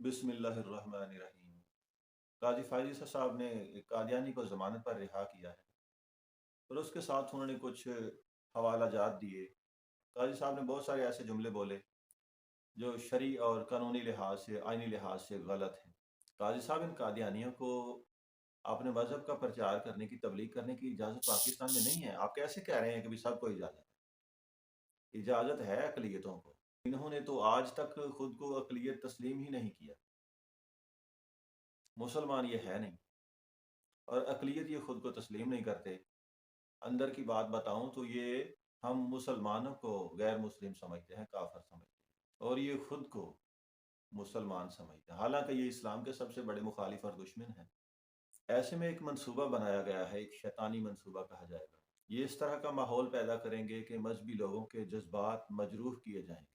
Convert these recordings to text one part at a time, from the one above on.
बिस्मिल्लाहिर्रहमानिर्रहीम। काजी फायजी साहब ने एक कादियानी को ज़मानत पर रिहा किया है और उसके साथ उन्होंने कुछ हवाला जात दिए। काजी साहब ने बहुत सारे ऐसे जुमले बोले जो शरई और कानूनी लिहाज से, आइनी लिहाज से गलत हैं। काजी साहब, इन कादियानियों को अपने मज़हब का प्रचार करने की, तबलीग करने की इजाज़त पाकिस्तान में नहीं है। आप कैसे कह रहे हैं कि भी सबको इजाज़त है? इजाज़त है अक़लियतों को। इन्होंने तो आज तक खुद को अक़लियत तस्लीम ही नहीं किया। मुसलमान ये है नहीं और अक़लियत ये खुद को तस्लीम नहीं करते। अंदर की बात बताऊं तो ये हम मुसलमानों को गैर मुस्लिम समझते हैं, काफिर समझते हैं, और ये खुद को मुसलमान समझते हैं, हालांकि ये इस्लाम के सबसे बड़े मुखालिफ और दुश्मन हैं। ऐसे में एक मंसूबा बनाया गया है, एक शैतानी मंसूबा कहा जाएगा। ये इस तरह का माहौल पैदा करेंगे कि मजहबी लोगों के जज्बात मजरूह किए जाएंगे।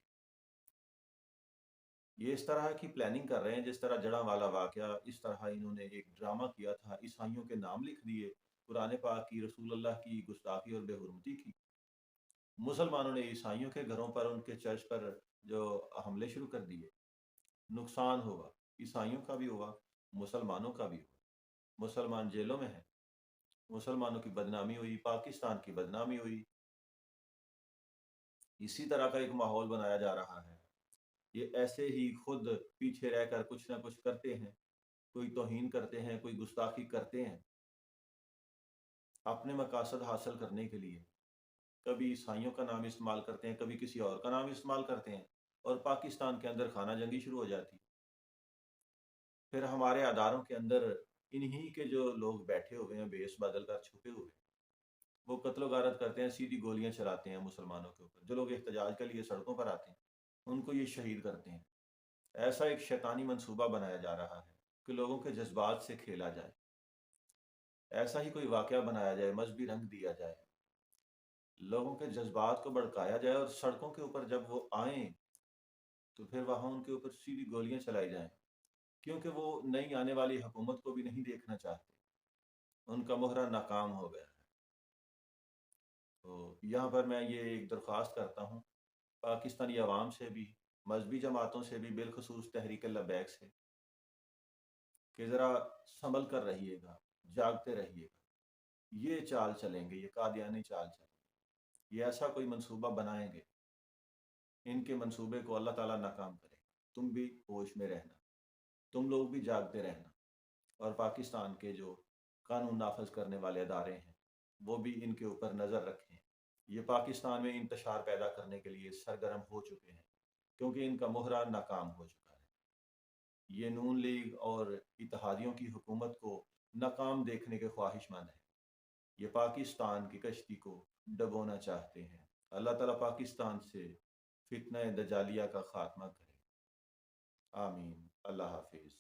ये इस तरह की प्लानिंग कर रहे हैं जिस तरह जड़ा वाला वाकया, इस तरह इन्होंने एक ड्रामा किया था, ईसाइयों के नाम लिख दिए, कुरान पाक की, रसूल अल्लाह की गुस्ताखी और बेहुरमती की। मुसलमानों ने ईसाइयों के घरों पर, उनके चर्च पर जो हमले शुरू कर दिए। नुकसान होगा, ईसाइयों का भी होगा, मुसलमानों का भी होगा। मुसलमान जेलों में हैं, मुसलमानों की बदनामी हुई, पाकिस्तान की बदनामी हुई। इसी तरह का एक माहौल बनाया जा रहा है। ये ऐसे ही खुद पीछे रहकर कुछ ना कुछ करते हैं, कोई तौहीन करते हैं, कोई गुस्ताखी करते हैं अपने मकासद हासिल करने के लिए। कभी ईसाइयों का नाम इस्तेमाल करते हैं, कभी किसी और का नाम इस्तेमाल करते हैं, और पाकिस्तान के अंदर खाना जंगी शुरू हो जाती। फिर हमारे अदारों के अंदर इन्हीं के जो लोग बैठे हुए हैं, बेस बदल कर छुपे हुए, वो कत्लो गारत करते हैं, सीधी गोलियां चलाते हैं मुसलमानों के ऊपर। जो लोग एहतजाज के लिए सड़कों पर आते हैं, उनको ये शहीद करते हैं। ऐसा एक शैतानी मंसूबा बनाया जा रहा है कि लोगों के जज्बात से खेला जाए। ऐसा ही कोई वाकया बनाया जाए, मजहबी रंग दिया जाए, लोगों के जज्बात को भड़काया जाए, और सड़कों के ऊपर जब वो आए तो फिर वहां उनके ऊपर सीधी गोलियां चलाई जाएं, क्योंकि वो नई आने वाली हुकूमत को भी नहीं देखना चाहते। उनका मोहरा नाकाम हो गया है। तो यहाँ पर मैं ये एक दरख्वास्त करता हूँ पाकिस्तानी अवाम से भी, मजहबी जमातों से भी, बिलखसूस तहरीक लबैक से, कि ज़रा संभल कर रहिएगा, जागते रहिएगा। ये चाल चलेंगे, ये कादियानी चाल चलेंगे, ये ऐसा कोई मंसूबा बनाएंगे, इनके मंसूबे को अल्लाह ताला नाकाम करेगा। तुम भी होश में रहना, तुम लोग भी जागते रहना, और पाकिस्तान के जो कानून नाफज करने वाले अदारे हैं वो भी इनके ऊपर नज़र रखें। ये पाकिस्तान में इंतशार पैदा करने के लिए सरगर्म हो चुके हैं, क्योंकि इनका मोहरा नाकाम हो चुका है। ये नून लीग और इत्तेहादियों की हुकूमत को नाकाम देखने के ख्वाहिशमंद हैं। ये पाकिस्तान की कश्ती को डबोना चाहते हैं। अल्लाह ताला पाकिस्तान से फितना दजालिया का खात्मा करे। आमीन। अल्लाह हाफिज़।